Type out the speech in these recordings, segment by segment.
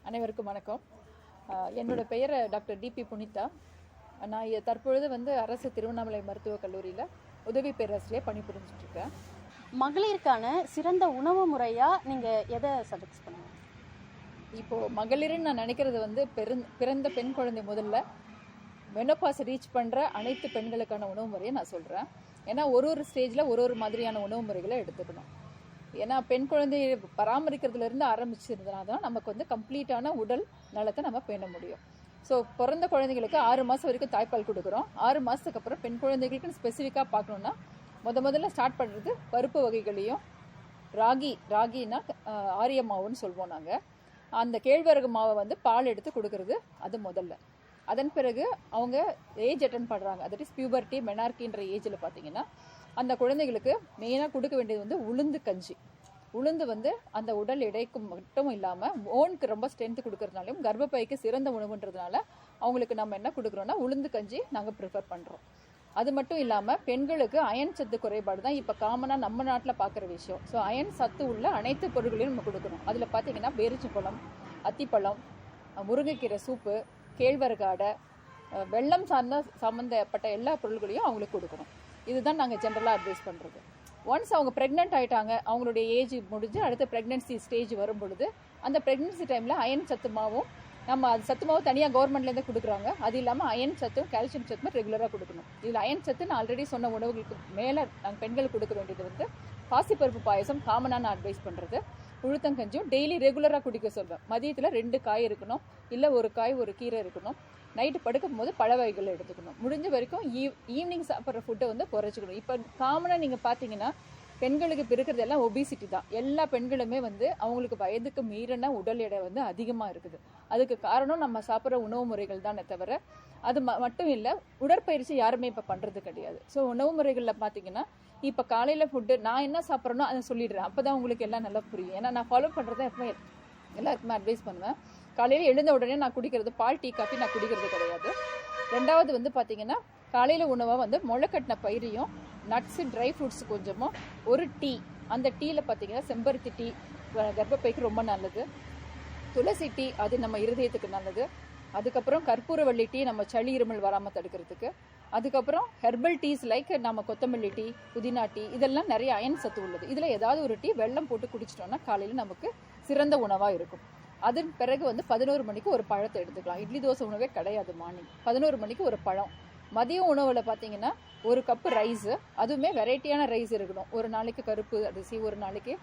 அனைவருக்கும் வணக்கம். என்னோட பெயர் டாக்டர் டிபி புனிதா. நான் தற்பொழுது அரசு திருவண்ணாமலை மருத்துவக் கல்லூரியில் உதவி பேராசிரியர் பணிபுரிஞ்சிட்டு இருக்கேன். மகளிருக்கான சிறந்த உணவு முறையாக நீங்கள் எதை சஜெஸ்ட் பண்ணுவீங்க? இப்போது மகளிர்னு நான் நினைக்கிறது பிறந்த பெண் குழந்தை முதல்ல மெனோபாஸ் ரீச் பண்ணுற அனைத்து பெண்களுக்கான உணவு முறையை நான் சொல்கிறேன். ஏன்னா ஒரு ஸ்டேஜில் ஒரு மாதிரியான உணவு முறைகளை எடுத்துக்கணும். ஏன்னா பெண் குழந்தையை பராமரிக்கிறதுலேருந்து ஆரம்பிச்சிருந்தனா தான் நமக்கு கம்ப்ளீட்டான உடல் நலத்தை நம்ம பேண முடியும். ஸோ பிறந்த குழந்தைங்களுக்கு 6 மாதம் வரைக்கும் தாய்ப்பால் கொடுக்குறோம். 6 மாதத்துக்கு அப்புறம் பெண் குழந்தைகளுக்குன்னு ஸ்பெசிஃபிக்காக பார்க்கணுன்னா முதல்ல ஸ்டார்ட் பண்ணுறது பருப்பு வகைகளையும் ராகினா ஆரிய மாவுன்னு சொல்வோம் நாங்கள். அந்த கேழ்வரகு மாவை பால் எடுத்து கொடுக்கறது அது முதல்ல. அதன் பிறகு அவங்க ஏஜ் அட்டன் பண்ணுறாங்க, தட் இஸ் பியூபர்ட்டி மெனார்கின்ற ஏஜில் பார்த்தீங்கன்னா அந்த குழந்தைகளுக்கு மெயினாக கொடுக்க வேண்டியது உளுந்து கஞ்சி. உளுந்து அந்த உடல் எடைக்கு மட்டும் இல்லாமல் ஓனுக்கு ரொம்ப ஸ்ட்ரென்த்து கொடுக்கறதுனாலையும் கர்ப்பப்பைக்கு சிறந்த உணவுன்றதுனால அவங்களுக்கு நம்ம என்ன கொடுக்குறோன்னா உளுந்து கஞ்சி நாங்கள் ப்ரிஃபர் பண்ணுறோம். அது மட்டும் இல்லாமல் பெண்களுக்கு அயன் சத்து குறைபாடு தான் இப்போ காமனாக நம்ம நாட்டில் பார்க்குற விஷயம். ஸோ அயன் சத்து உள்ள அனைத்து பொருட்களையும் நம்ம கொடுக்கணும். அதில் பார்த்தீங்கன்னா பேரிச்சம்பழம், அத்திப்பழம், முருங்கைக்கீரை சூப்பு, கேழ்வரகு அடை, வெள்ளம் சம்மந்தப்பட்ட எல்லா பொருட்களையும் அவங்களுக்கு கொடுக்கணும். இதுதான் நாங்கள் ஜென்ரலாக அட்வைஸ் பண்ணுறது. ஒன்ஸ் அவங்க ப்ரெக்னென்ட் ஆகிட்டாங்க, அவங்களுடைய ஏஜ் முடிஞ்சு அடுத்த ப்ரெக்னென்சி ஸ்டேஜ் வரும் பொழுது அந்த ப்ரெக்னென்சி டைமில் அயன் சத்து மாவும் நம்ம அது சத்து மாவு தனியாக கவர்மெண்ட்லேருந்து கொடுக்குறாங்க. அது இல்லாமல் அயன் சத்தும் கால்சியம் சத்தும் ரெகுலராக கொடுக்கணும். இதில் அயன் சத்து நான் ஆல்ரெடி சொன்ன உணவுகளுக்கு மேலே நாங்கள் பெண்களுக்கு கொடுக்க வேண்டியது பாசிப்பருப்பு பாயசம் காமனாக நான் அட்வைஸ் பண்ணுறது. உளுத்தங்கஞ்சும் டெய்லி ரெகுலராக குடிக்க சொல்வேன். மதியத்தில் 2 காய் இருக்கணும், இல்லை ஒரு காய் ஒரு கீரை இருக்கணும். நைட்டு படுக்கும் போது பழ வகைகள் எடுத்துக்கணும். முடிஞ்ச வரைக்கும் ஈவினிங் சாப்பிட்ற ஃபுட்டை குறைச்சிக்கணும். இப்போ காமனாக நீங்கள் பார்த்தீங்கன்னா பெண்களுக்கு இப்போ இருக்கிறது எல்லாம் ஒபிசிட்டி தான். எல்லா பெண்களுமே அவங்களுக்கு வயதுக்கு மீறின உடல் எடை அதிகமாக இருக்குது. அதுக்கு காரணம் நம்ம சாப்பிட்ற உணவு முறைகள் தானே தவிர அது மட்டும் இல்லை, உடற்பயிற்சி யாருமே இப்போ பண்ணுறது கிடையாது. ஸோ உணவு முறைகளில் பார்த்தீங்கன்னா இப்போ காலையில் ஃபுட்டு நான் என்ன சாப்பிட்றேனோ அதை சொல்லிடுறேன். அப்போ தான் உங்களுக்கு எல்லாம் நல்லா புரியும். ஏன்னா நான் ஃபாலோ பண்ணுறதை எப்பவுமே எல்லாருக்குமே அட்வைஸ் பண்ணுவேன். காலையில் எழுந்த உடனே நான் குடிக்கிறது பால், டீ, காஃபி நான் குடிக்கிறது கிடையாது. ரெண்டாவது பார்த்தீங்கன்னா காலையில் உணவாக முளைக்கட்டின பயிரையும் நட்ஸு, ட்ரை ஃப்ரூட்ஸ் கொஞ்சமும், ஒரு டீ. அந்த டீயில் பார்த்தீங்கன்னா செம்பருத்தி டீ கர்ப்பப்பைக்கு ரொம்ப நல்லது. துளசி டீ அது நம்ம இருதயத்துக்கு நல்லது. அதுக்கப்புறம் கற்பூரவள்ளி டீ நம்ம சளி இருமல் வராமல் தடுக்கிறதுக்கு. அதுக்கப்புறம் ஹெர்பல் டீஸ் லைக் நம்ம கொத்தமல்லி டீ, புதினா டீ, இதெல்லாம் நிறைய அயன் சத்து உள்ளது. இதில் ஏதாவது ஒரு டீ வெல்லம் போட்டு குடிச்சிட்டோம்னா காலையில் நமக்கு சிறந்த உணவாக இருக்கும். அதன் பிறகு 11 மணிக்கு ஒரு பழத்தை எடுத்துக்கலாம். இட்லி தோசை உணவே கிடையாது மார்னிங். 11 மணிக்கு ஒரு பழம். மதிய உணவில் பார்த்தீங்கன்னா ஒரு கப்பு ரைஸு, அதுவுமே வெரைட்டியான ரைஸ் இருக்கணும். ஒரு நாளைக்கு கருப்பு அரிசி, ஒரு நாளைக்கு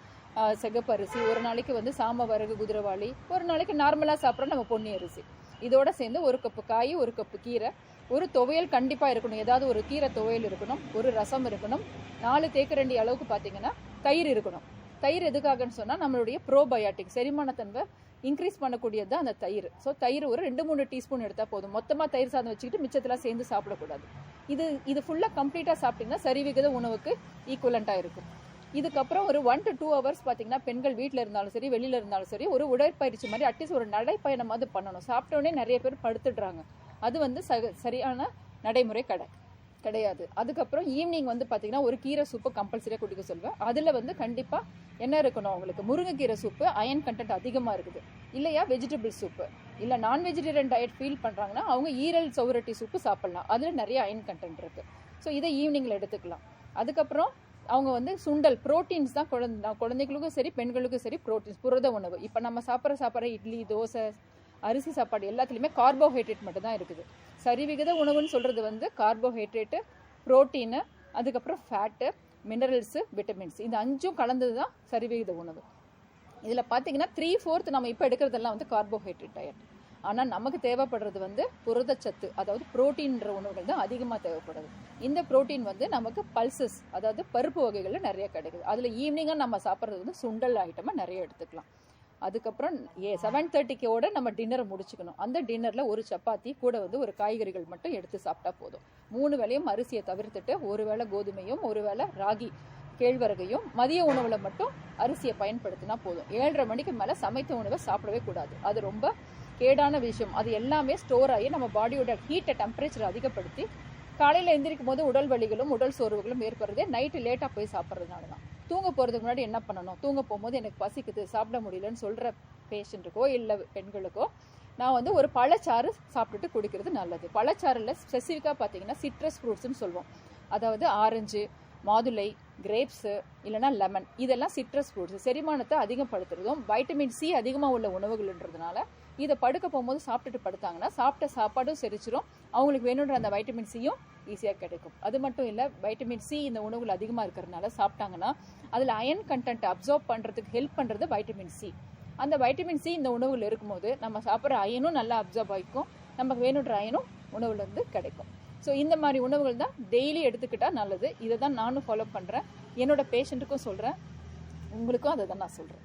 சிகப்பு அரிசி, ஒரு நாளைக்கு சாம வரகு குதிரவாளி, ஒரு நாளைக்கு நார்மலாக சாப்பிட்ற நம்ம பொன்னி அரிசி. இதோட சேர்ந்து ஒரு கப்பு காய், ஒரு கப்பு கீரை, ஒரு துவையல் கண்டிப்பாக இருக்கணும். ஏதாவது ஒரு கீரை துவையல் இருக்கணும், ஒரு ரசம் இருக்கணும், 4 தேக்கரண்டி அளவுக்கு பார்த்தீங்கன்னா தயிர் இருக்கணும். தயிர் எதுக்காகன்னு சொன்னால் நம்மளுடைய ப்ரோபயாட்டிக் செரிமானத்தன்மை இன்க்ரீஸ் பண்ணக்கூடியது தான் அந்த தயிர். ஸோ தயிர் ஒரு 2-3 டீஸ்பூன் எடுத்தால் போதும். மொத்தமாக தயிர் சாதம் வச்சுக்கிட்டு மிச்சத்தில் சேர்ந்து சாப்பிடக்கூடாது. இது ஃபுல்லாக கம்ப்ளீட்டாக சாப்பிட்டிங்கன்னா சரிவிகித உணவுக்கு ஈக்குவலண்ட்டாக இருக்கும். இதுக்கப்புறம் ஒரு 1 to 2 hours பார்த்தீங்கன்னா பெண்கள் வீட்டில் இருந்தாலும் சரி வெளியில் இருந்தாலும் சரி ஒரு உடற்பயிற்சி மாதிரி அட்லீஸ்ட் ஒரு நடைப்பயணமாவது பண்ணணும். சாப்பிட்டோடனே நிறைய பேர் படுத்துடுறாங்க. அது சரியான நடைமுறை கிடையாது. அதுக்கப்புறம் ஈவினிங் பார்த்தீங்கன்னா ஒரு கீரை சூப்பு கம்பல்சரியாக குடிக்க சொல்வேன். அதில் கண்டிப்பாக என்ன இருக்கணும், அவங்களுக்கு முருங்கைக்கீரை சூப்பு அயன் கண்டென்ட் அதிகமாக இருக்குது. இல்லையா வெஜிடபிள் சூப்பு, இல்லை நான் வெஜிடேரியன் டயட் ஃபீல் பண்ணுறாங்கன்னா அவங்க ஈரல் சௌரட்டி சூப்பு சாப்பிட்லாம். அதில் நிறைய அயன் கண்டென்ட் இருக்குது. ஸோ இதை ஈவினிங்கில் எடுத்துக்கலாம். அதுக்கப்புறம் அவங்க சுண்டல் ப்ரோட்டீன்ஸ் தான் குழந்தைகளுக்கும் சரி பெண்களுக்கும் சரி ப்ரோட்டீன்ஸ் புரத உணவு. இப்போ நம்ம சாப்பிட்ற இட்லி, தோசை, அரிசி சாப்பாடு எல்லாத்துலேயுமே கார்போஹைட்ரேட் மட்டும் தான் இருக்குது. சரிவிகித உணவுன்னு சொல்கிறது கார்போஹைட்ரேட்டு, ப்ரோட்டீனு, அதுக்கப்புறம் ஃபேட்டு, மினரல்ஸு, விட்டமின்ஸ், இது 5ம் கலந்தது தான் சரிவிகித உணவு. இதில் பார்த்தீங்கன்னா 3/4 நம்ம இப்போ எடுக்கிறதெல்லாம் கார்போஹைட்ரேட் டயட். ஆனால் நமக்கு தேவைப்படுறது புரதச்சத்து, அதாவது புரோட்டீன்ற உணவுகள் தான் அதிகமாக தேவைப்படுது. இந்த புரோட்டீன் நமக்கு பல்சஸ், அதாவது பருப்பு வகைகளில் நிறைய கிடைக்குது. அதில் ஈவினிங்காக நம்ம சாப்பிட்றது சுண்டல் ஐட்டமாக நிறைய எடுத்துக்கலாம். அதுக்கப்புறம் 7:30க்கோட நம்ம டின்னரை முடிச்சுக்கணும். அந்த டின்னரில் ஒரு சப்பாத்தி கூட ஒரு காய்கறிகள் மட்டும் எடுத்து சாப்பிட்டா போதும். 3 வேளையும் அரிசியை தவிர்த்துட்டு ஒரு வேளை கோதுமையும் ஒரு வேளை ராகி கேழ்வரகையும் மதிய உணவில் மட்டும் அரிசியை பயன்படுத்தினா போதும். 7:30 மணிக்கு மேலே சமைத்த உணவை சாப்பிடவே கூடாது. அது ரொம்ப கேடான விஷயம். அது எல்லாமே ஸ்டோர் ஆகி நம்ம பாடியோட ஹீட்டை டெம்பரேச்சரை அதிகப்படுத்தி காலையில் எந்திரிக்கும் போது உடல் வலிகளும் உடல் சோர்வுகளும் ஏற்படுறதே நைட்டு லேட்டாக போய் சாப்பிட்றதுனால தான். தூங்க போகிறதுக்கு முன்னாடி என்ன பண்ணணும், தூங்க போகும்போது எனக்கு பசிக்குது சாப்பிட முடியலன்னு சொல்கிற பேஷண்ட்டுக்கோ இல்லை பெண்களுக்கோ நான் வந்து ஒரு பழச்சாறு சாப்பிட்டுட்டு குடிக்கிறது நல்லது. பழச்சாறில் ஸ்பெசிஃபிக்காக பார்த்தீங்கன்னா சிட்ரஸ் ஃப்ரூட்ஸ்னு சொல்லுவோம். அதாவது ஆரஞ்சு, மாதுளை, கிரேப்ஸு இல்லைனா லெமன், இதெல்லாம் சிட்ரஸ் ஃப்ரூட்ஸ். செரிமானத்தை அதிகப்படுத்துறதும் வைட்டமின் சி அதிகமாக உள்ள உணவுகள்ன்றதுனால இதை படுக்க போகும்போது சாப்பிட்டுட்டு படுத்தாங்கன்னா சாப்பிட்ட சாப்பாடும் செரிச்சிரும், அவங்களுக்கு வேணுன்ற அந்த வைட்டமின் சியும் ஈஸியாக கிடைக்கும். அது மட்டும் இல்லை, வைட்டமின் சி இந்த உணவுகள் அதிகமாக இருக்கிறதுனால சாப்பிட்டாங்கன்னா அதில் அயன் கண்டென்ட் அப்சர்வ் பண்ணுறதுக்கு ஹெல்ப் பண்ணுறது வைட்டமின் சி. அந்த வைட்டமின் சி இந்த உணவுகள் இருக்கும்போது நம்ம சாப்பிட்ற அயனும் நல்லா அப்சர்வ் ஆகிக்கும், நமக்கு வேணுன்ற அயனும் உணவுலேருந்து கிடைக்கும். ஸோ இந்த மாதிரி உணவுகள் தான் டெய்லி எடுத்துக்கிட்டால் நல்லது. இதை தான் நானும் ஃபாலோ பண்ணுறேன், என்னோட பேஷண்ட்டுக்கும் சொல்கிறேன், உங்களுக்கும் அதை தான் நான் சொல்கிறேன்.